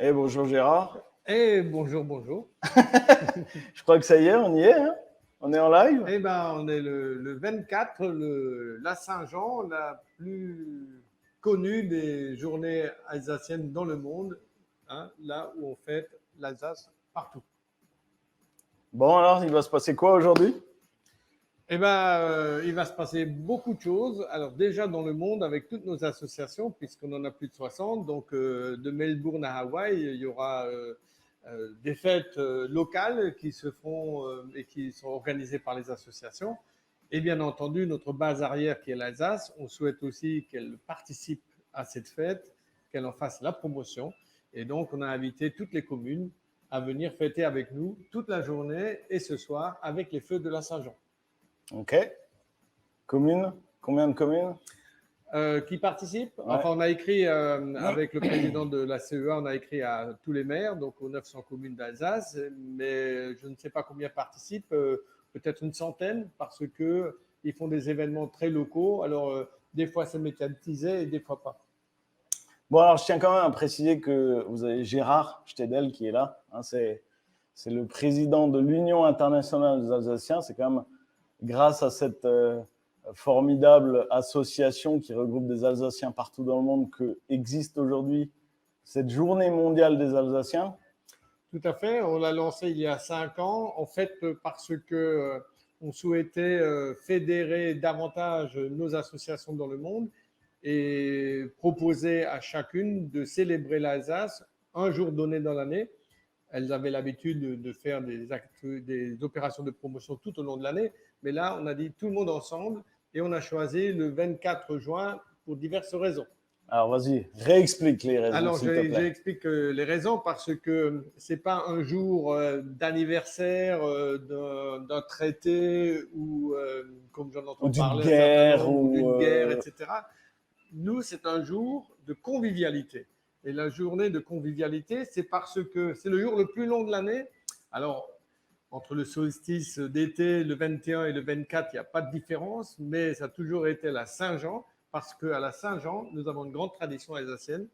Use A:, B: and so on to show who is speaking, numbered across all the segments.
A: Eh bonjour Gérard.
B: Eh bonjour, bonjour.
A: Je crois que ça y est, on y est, hein. On est en live.
B: Eh ben, on est le 24, la Saint-Jean, la plus connue des journées alsaciennes dans le monde, hein, là où on fête l'Alsace partout.
A: Bon alors, il va se passer quoi aujourd'hui?
B: Eh ben, il va se passer beaucoup de choses. Alors déjà dans le monde avec toutes nos associations, puisqu'on en a plus de 60, donc de Melbourne à Hawaï, il y aura des fêtes locales qui se feront et qui sont organisées par les associations. Et bien entendu, notre base arrière qui est l'Alsace, on souhaite aussi qu'elle participe à cette fête, qu'elle en fasse la promotion. Et donc, on a invité toutes les communes à venir fêter avec nous toute la journée et ce soir avec les feux de la Saint-Jean.
A: Ok. Commune? Combien de communes?
B: Qui participent.
A: Ouais.
B: Enfin, on a écrit avec le président de la CEA, on a écrit à tous les maires, donc aux 900 communes d'Alsace, mais je ne sais pas combien participent, peut-être une centaine, parce qu'ils font des événements très locaux. Alors, des fois, c'est médiatisé et des fois pas.
A: Bon alors, je tiens quand même à préciser que vous avez Gérard Stedel qui est là. Hein, c'est le président de l'Union internationale des Alsaciens. C'est quand même grâce à cette formidable association qui regroupe des Alsaciens partout dans le monde que existe aujourd'hui cette journée mondiale des Alsaciens.
B: Tout à fait. On l'a lancé il y a 5 ans, en fait, parce que on souhaitait fédérer davantage nos associations dans le monde et proposer à chacune de célébrer l'Alsace un jour donné dans l'année. Elles avaient l'habitude de faire des opérations de promotion tout au long de l'année, mais là, on a dit tout le monde ensemble et on a choisi le 24 juin pour diverses raisons.
A: Alors vas-y, réexplique les raisons,
B: Alors,
A: s'il te plaît.
B: j'explique les raisons parce que ce n'est pas un jour d'anniversaire d'un traité ou, comme j'en entends parler, d'une guerre, etc. Nous, c'est un jour de convivialité. Et la journée de convivialité, c'est parce que c'est le jour le plus long de l'année. Alors, entre le solstice d'été, le 21 et le 24, il n'y a pas de différence, mais ça a toujours été la Saint-Jean, parce qu'à la Saint-Jean, nous avons une grande tradition alsacienne,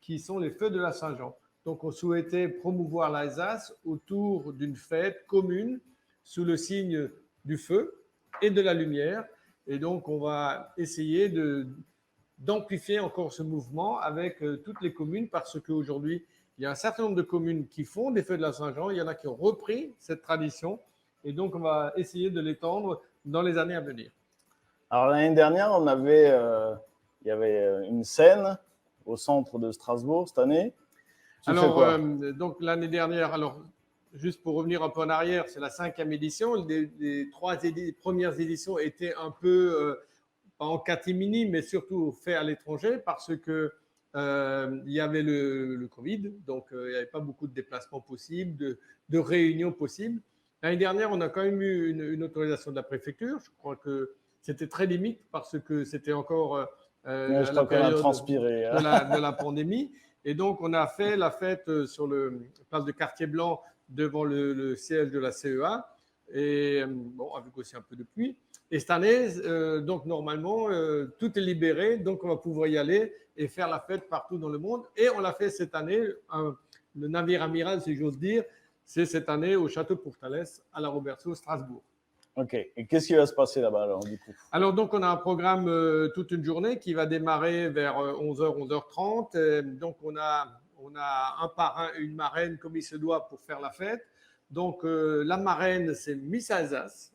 B: qui sont les feux de la Saint-Jean. Donc, on souhaitait promouvoir l'Alsace autour d'une fête commune, sous le signe du feu et de la lumière. Et donc, on va essayer d'amplifier encore ce mouvement avec toutes les communes, parce qu'aujourd'hui, il y a un certain nombre de communes qui font des feux de la Saint-Jean, il y en a qui ont repris cette tradition, et donc on va essayer de l'étendre dans les années à venir.
A: Alors l'année dernière, il y avait une scène au centre de Strasbourg cette année.
B: Alors, donc l'année dernière, alors juste pour revenir un peu en arrière, c'est la 5e édition. Les 3 premières éditions étaient un peu, pas en catimini, mais surtout fait à l'étranger, parce que il y avait le Covid, donc il n'y avait pas beaucoup de déplacements possibles, de réunions possibles. L'année dernière, on a quand même eu une autorisation de la préfecture. Je crois que c'était très limite parce que c'était encore
A: la période
B: de la pandémie. Et donc, on a fait la fête sur le place de Quartier Blanc devant le siège de la CEA, et bon, avec aussi un peu de pluie. Et cette année, donc normalement, tout est libéré, donc on va pouvoir y aller et faire la fête partout dans le monde. Et on l'a fait cette année, le navire amiral, si j'ose dire, c'est cette année au Château Portales, à la Robertsau, Strasbourg.
A: Ok, et qu'est-ce qui va se passer là-bas alors du coup?
B: Alors donc on a un programme toute une journée qui va démarrer vers 11h, 11h30. Donc on a un parrain, une marraine comme il se doit pour faire la fête. Donc la marraine, c'est Miss Alsace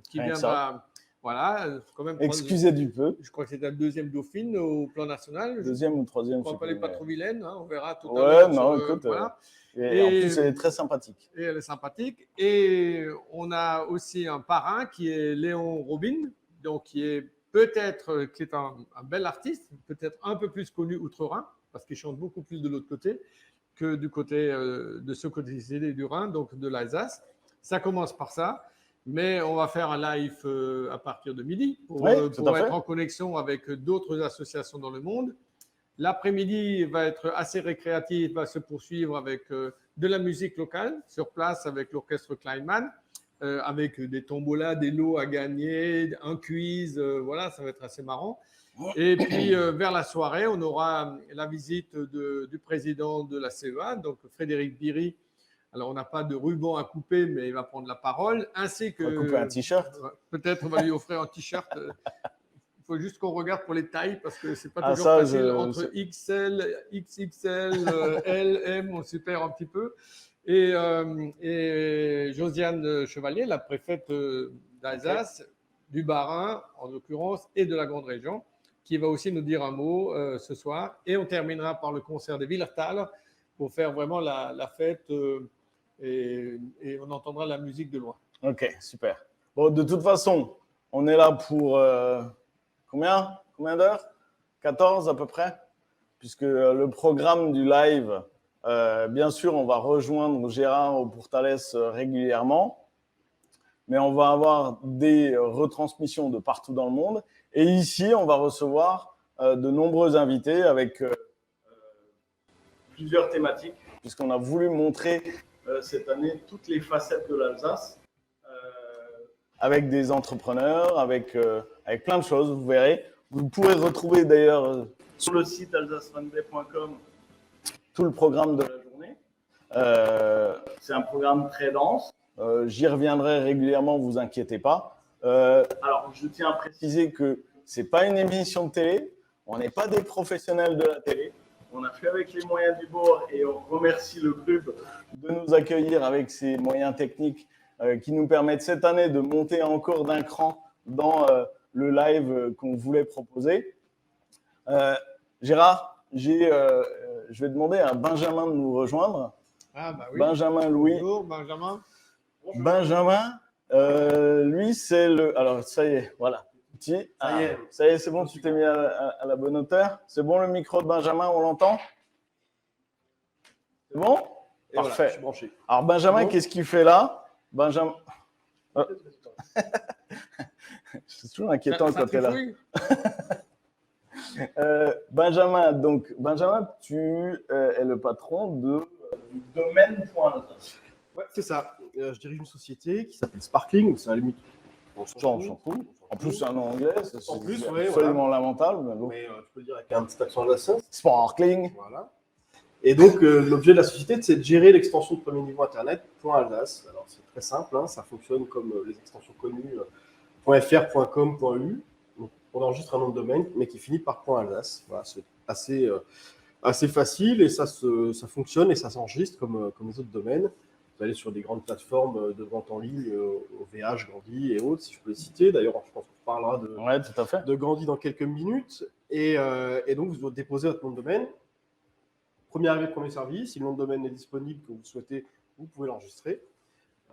B: qui viendra, voilà, quand même.
A: Excusez du peu.
B: Je crois que c'est la 2e dauphine au plan national.
A: 2e ou 3e.
B: Je crois qu'elle n'est pas trop vilaine, hein, on verra tout
A: à
B: l'heure.
A: Ouais, non, écoute. Voilà. Et en plus, elle est très sympathique.
B: Et elle est sympathique. Et on a aussi un parrain qui est Léon Robin, donc qui est un bel artiste, peut-être un peu plus connu outre-Rhin, parce qu'il chante beaucoup plus de l'autre côté que du côté de ce côté du Rhin, donc de l'Alsace. Ça commence par ça, mais on va faire un live à partir de midi pour être en connexion avec d'autres associations dans le monde. L'après-midi va être assez récréatif, va se poursuivre avec de la musique locale sur place avec l'orchestre Kleinman, avec des tombolas, des lots à gagner, un quiz, voilà, ça va être assez marrant. Et puis, vers la soirée, on aura la visite du président de la CEA, donc Frédéric Biry. Alors, on n'a pas de ruban à couper, mais il va prendre la parole, ainsi que…
A: On va couper un t-shirt.
B: Peut-être on va lui offrir un t-shirt. Il faut juste qu'on regarde pour les tailles, parce que c'est pas toujours
A: ça,
B: facile. Entre XL, XXL, L, M, on se perd un petit peu. Et Josiane Chevalier, la préfète d'Alsace, du Bas-Rhin en l'occurrence, et de la Grande Région, qui va aussi nous dire un mot ce soir. Et on terminera par le concert de Willertal pour faire vraiment la fête et on entendra la musique de loin.
A: Ok, super. Bon, de toute façon, on est là pour combien d'heures? 14 à peu près, puisque le programme du live, bien sûr, on va rejoindre Gérard au Portales régulièrement, mais on va avoir des retransmissions de partout dans le monde. Et ici, on va recevoir de nombreux invités avec plusieurs thématiques, puisqu'on a voulu montrer cette année toutes les facettes de l'Alsace, avec des entrepreneurs, avec plein de choses, vous verrez. Vous pourrez retrouver d'ailleurs sur le site alsacefunday.com tout le programme de la journée. C'est un programme très dense. J'y reviendrai régulièrement, vous inquiétez pas. Alors, je tiens à préciser que ce n'est pas une émission de télé. On n'est pas des professionnels de la télé. On a fait avec les moyens du bord et on remercie le club de nous accueillir avec ces moyens techniques qui nous permettent cette année de monter encore d'un cran dans le live qu'on voulait proposer. Gérard, je vais demander à Benjamin de nous rejoindre.
B: Ah, bah oui.
A: Benjamin Louis.
B: Bonjour, Benjamin.
A: Bonjour. Benjamin, lui, c'est le… Alors, ça y est, voilà. Ça y est, c'est bon, tu t'es mis à la bonne hauteur. C'est bon, le micro de Benjamin, on l'entend? C'est bon?
C: Et
A: parfait.
C: Voilà, je suis branché.
A: Alors, Benjamin, qu'est-ce qu'il fait là? Benjamin… C'est toujours inquiétant quand tu es là. Benjamin, tu es le patron du domaine.alsace.
C: Ouais, c'est ça. Je dirige une société qui s'appelle Sparkling. C'est à la limite.
A: On s'en fout. En plus, c'est un nom anglais. C'est
C: absolument
A: lamentable. Mais bon.
C: Mais tu peux le dire avec un petit accent alsacien.
A: Sparkling.
C: Voilà. Et donc, l'objet de la société, c'est de gérer l'extension de premier niveau Internet .alsace. Alors, c'est très simple. Hein, ça fonctionne comme les extensions connues .fr, .com, .eu. Donc, on enregistre un nom de domaine, mais qui finit par .alsace. Voilà, c'est assez facile et ça fonctionne et ça s'enregistre comme les autres domaines. Vous allez sur des grandes plateformes de vente en ligne, OVH, Gandhi et autres, si je peux les citer. D'ailleurs, je pense qu'on parlera de Gandhi dans quelques minutes. Et donc, vous déposez votre nom de domaine. Premier arrivé, premier service. Si le nom de domaine est disponible, que vous souhaitez, vous pouvez l'enregistrer.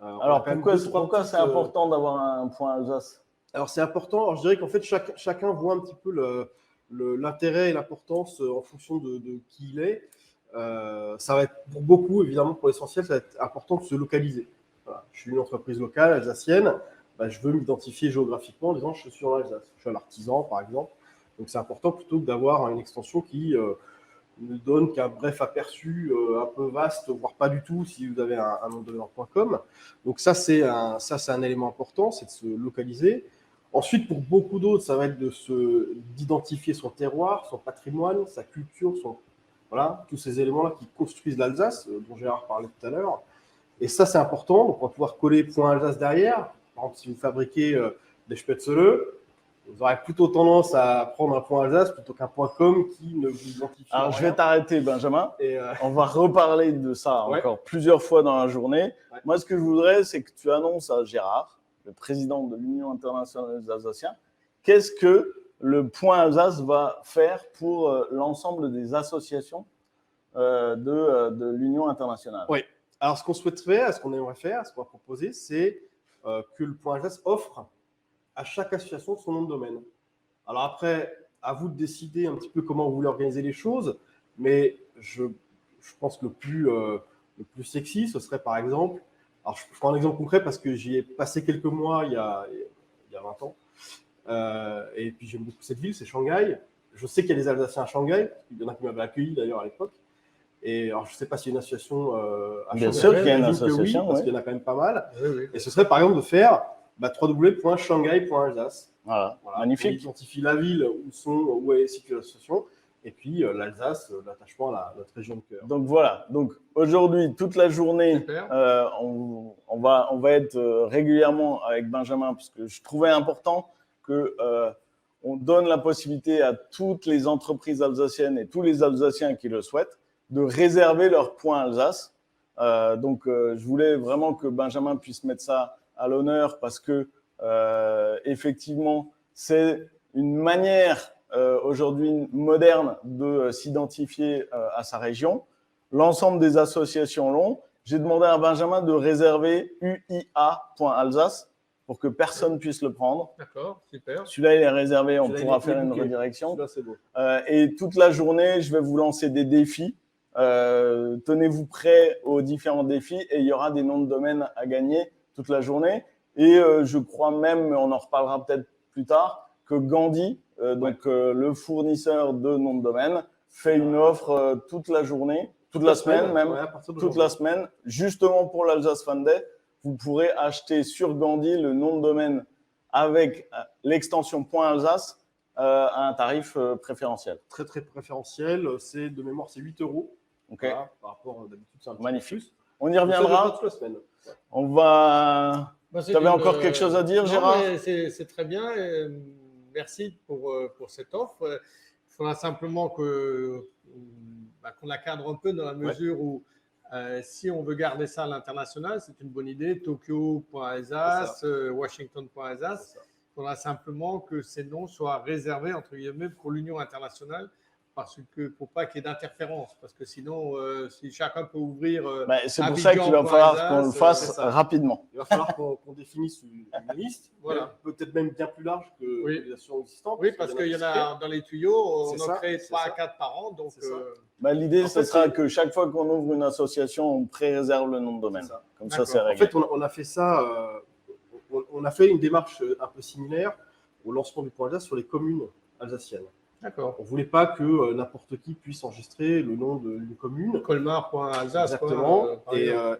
A: Alors, pourquoi c'est important d'avoir un .alsace?
C: Alors, c'est important. Alors, je dirais qu'en fait, chacun voit un petit peu l'intérêt et l'importance en fonction de qui il est. Ça va être pour beaucoup, évidemment, pour l'essentiel, ça va être important de se localiser. Voilà. Je suis une entreprise locale alsacienne, je veux m'identifier géographiquement en disant je suis en Alsace. Je suis un artisan, par exemple. Donc, c'est important plutôt que d'avoir une extension qui ne donne qu'un bref aperçu un peu vaste, voire pas du tout si vous avez un nom de domaine.com. Donc, ça, c'est un élément important, c'est de se localiser. Ensuite, pour beaucoup d'autres, ça va être d'identifier son terroir, son patrimoine, sa culture, voilà, tous ces éléments-là qui construisent l'Alsace, dont Gérard parlait tout à l'heure. Et ça, c'est important. Donc, on va pouvoir coller .alsace derrière. Par exemple, si vous fabriquez des spätzle, vous aurez plutôt tendance à prendre un .alsace plutôt qu'un .com qui ne vous identifie pas.
A: Alors, je vais t'arrêter, Benjamin. On va reparler de ça encore plusieurs fois dans la journée. Ouais. Moi, ce que je voudrais, c'est que tu annonces à Gérard, le président de l'Union internationale des Alsaciens, qu'est-ce que le .alsace va faire pour l'ensemble des associations de l'Union internationale.
C: Oui. Alors, ce qu'on souhaiterait, ce qu'on aimerait faire, ce qu'on va proposer, c'est que le .alsace offre à chaque association son nom de domaine. Alors après, à vous de décider un petit peu comment vous voulez organiser les choses, mais je pense que le plus sexy, ce serait par exemple, alors je prends un exemple concret parce que j'y ai passé quelques mois il y a 20 ans, et puis j'aime beaucoup cette ville, c'est Shanghai. Je sais qu'il y a des Alsaciens à Shanghai, il y en a qui m'avaient accueilli d'ailleurs à l'époque. Et alors, je ne sais pas s'il y a une association à Shanghai.
A: Bien sûr qu'il y a une association,
C: oui, parce qu'il y en a quand même pas mal. Oui. Et ce serait par exemple de faire www.shanghai.alsace.
A: Voilà,
C: Voilà,
A: magnifique.
C: on identifie la ville où est située l'association et puis l'Alsace, l'attachement à notre région de cœur.
A: Donc voilà, donc aujourd'hui, toute la journée, on va être régulièrement avec Benjamin, puisque je trouvais important que on donne la possibilité à toutes les entreprises alsaciennes et tous les Alsaciens qui le souhaitent de réserver leur point Alsace. Donc je voulais vraiment que Benjamin puisse mettre ça à l'honneur parce que effectivement, c'est une manière aujourd'hui moderne de s'identifier à sa région. L'ensemble des associations l'ont. J'ai demandé à Benjamin de réserver uia.alsace pour que personne puisse le prendre.
B: D'accord, super.
A: Celui-là, il est réservé, on pourra faire une redirection.
C: Celui-là, c'est beau.
A: Et toute la journée, je vais vous lancer des défis. Tenez-vous prêts aux différents défis et il y aura des noms de domaine à gagner toute la journée. Et je crois même, mais on en reparlera peut-être plus tard, que Gandhi, le fournisseur de noms de domaine, fait une offre toute la journée, toute la semaine même, toute la semaine, justement pour l'Alsace Fan Day. Vous pourrez acheter sur Gandhi le nom de domaine avec l'extension .alsace à un tarif préférentiel.
C: Très, très préférentiel. C'est de mémoire, c'est 8 €.
A: Okay.
C: Voilà, par rapport d'habitude, c'est un petit
A: magnifique.
C: peu plus.
A: On y reviendra.
C: Toute la semaine.
A: On va. Tu avais encore quelque chose à dire, Gérard?
B: C'est très bien. Merci pour cette offre. Il faudra simplement qu'on la cadre un peu dans la mesure où si on veut garder ça à l'international, c'est une bonne idée. Tokyo.alsace, Washington.alsace. Il faudra simplement que ces noms soient réservés, entre guillemets, pour l'Union internationale. Parce que pour pas qu'il y ait d'interférence, parce que sinon, si chacun peut ouvrir.
A: C'est pour ça qu'il va falloir qu'on le fasse rapidement.
C: Il va falloir qu'on définisse une liste, voilà. Peut-être même bien plus large que les assurances existantes.
B: Oui, parce qu'il y en a dans les tuyaux, on en crée 3 à 4 par an. Donc,
A: l'idée, ce sera que chaque fois qu'on ouvre une association, on pré-réserve le nom de domaine. Comme ça, c'est réglé.
C: En fait, on a fait ça, on a fait une démarche un peu similaire au lancement du point Alsace sur les communes alsaciennes.
B: D'accord.
C: On ne voulait pas que n'importe qui puisse enregistrer le nom d'une commune.
B: Colmar.alsace.
C: Exactement.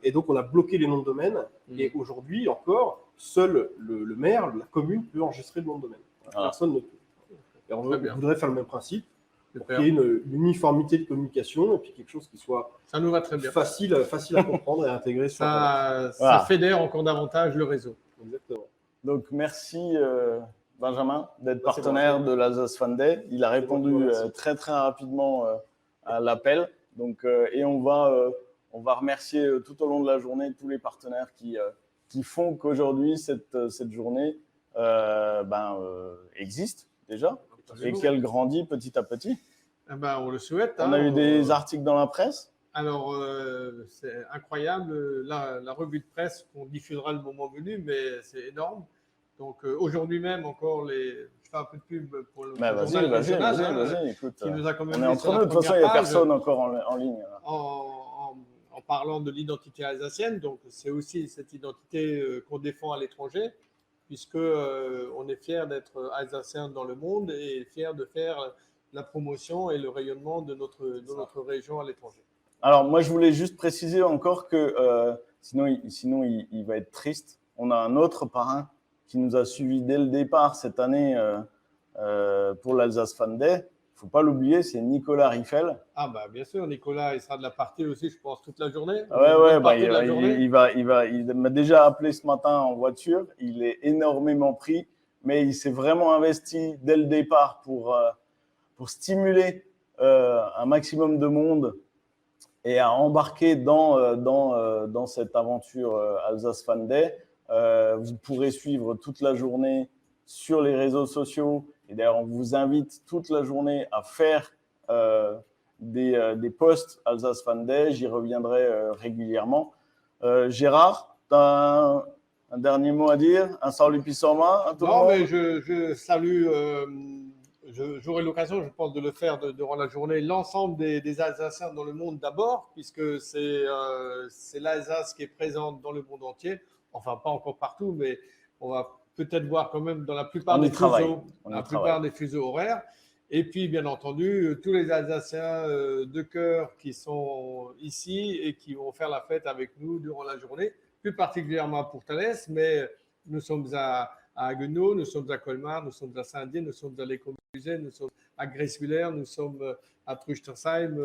C: Et donc, on a bloqué les noms de domaine. Et aujourd'hui, encore, seul le maire, la commune, peut enregistrer le nom de domaine. Personne ne peut. Et on voudrait faire le même principe. Pour qu'il y ait une uniformité de communication et puis quelque chose qui soit
B: ça nous va très bien.
C: Facile à comprendre et à intégrer.
B: Ça fédère encore davantage le réseau.
C: Exactement.
A: Donc, merci Benjamin d'être partenaire de l'Alsace Fan Day. Il a répondu très très rapidement à l'appel. Donc, et on va remercier tout au long de la journée tous les partenaires qui font qu'aujourd'hui cette journée existe déjà et qu'elle grandit petit à petit.
B: On le souhaite.
A: On a eu des articles dans la presse.
B: Alors, c'est incroyable. La revue de presse qu'on diffusera le moment venu, mais c'est énorme. Donc, aujourd'hui même, encore, je fais un peu de pub pour le journal
A: vas-y, écoute.
B: Qui nous a quand même
A: on est entre nous, de toute façon, il n'y a personne encore en ligne.
B: En parlant de l'identité alsacienne, donc c'est aussi cette identité qu'on défend à l'étranger, puisque on est fiers d'être alsaciens dans le monde et fiers de faire la promotion et le rayonnement de notre région à l'étranger.
A: Alors, moi, je voulais juste préciser encore que sinon, il va être triste. On a un autre parrain qui nous a suivis dès le départ cette année pour l'Alsace Fan Day. Il ne faut pas l'oublier, c'est Nicolas Riffel.
B: Ah bien sûr, Nicolas, il sera de la partie aussi, je pense, toute la journée.
A: Il m'a déjà appelé ce matin en voiture. Il est énormément pris, mais il s'est vraiment investi dès le départ pour stimuler un maximum de monde et à embarquer dans cette aventure Alsace Fan Day. Vous pourrez suivre toute la journée sur les réseaux sociaux. Et d'ailleurs, on vous invite toute la journée à faire des posts Alsace Fan Day. J'y reviendrai régulièrement. Gérard, tu as un dernier mot à dire? Un salut Pissoma à tout le monde?
B: Non, mais je salue, j'aurai l'occasion, je pense, de le faire durant la journée, l'ensemble des Alsaciens dans le monde d'abord, puisque c'est l'Alsace qui est présente dans le monde entier. Enfin, pas encore partout, mais on va peut-être voir quand même dans la plupart des fuseaux horaires. Et puis, bien entendu, tous les Alsaciens de cœur qui sont ici et qui vont faire la fête avec nous durant la journée, plus particulièrement pour Thalès, mais Nous sommes à Haguenau, nous sommes à Colmar, nous sommes à Saint-Dié, nous sommes à l'Écomusée, nous sommes à Gresswiller, nous sommes à Truchtersheim.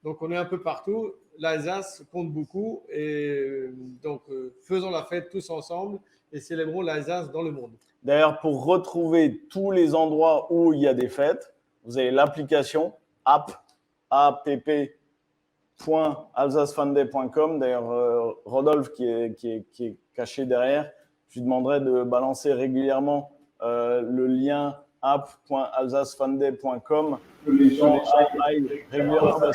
B: Donc, on est un peu partout. L'Alsace compte beaucoup et donc faisons la fête tous ensemble et célébrons l'Alsace dans le monde.
A: D'ailleurs, pour retrouver tous les endroits où il y a des fêtes, vous avez l'application app.alsacefunday.com. D'ailleurs, Rodolphe qui est caché derrière, je lui demanderai de balancer régulièrement le lien app.alsacefunday.com. Que les gens aillent régulièrement.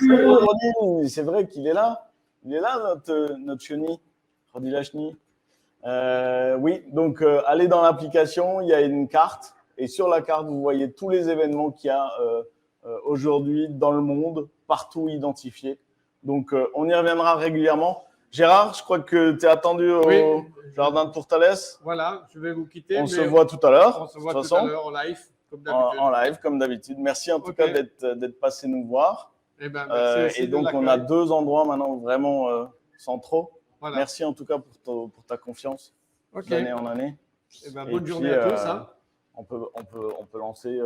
A: C'est vrai qu'il est là. Il est là, notre chenille, Rodi la chenille. Oui, donc allez dans l'application, il y a une carte et sur la carte, vous voyez tous les événements qu'il y a aujourd'hui dans le monde, partout identifiés. Donc, on y reviendra régulièrement. Gérard, je crois que tu es attendu au jardin de Tourtalès.
B: Voilà, je vais vous quitter.
A: On se voit tout à l'heure.
B: On se voit tout à l'heure en live, comme d'habitude.
A: En live, comme d'habitude. Merci en tout cas d'être passé nous voir.
B: Eh ben, merci
A: et donc, on a 2 endroits maintenant vraiment centraux.
B: Voilà.
A: Merci en tout cas pour ta confiance d'année en année.
B: Eh ben, bonne journée à tous. Hein.
A: On peut lancer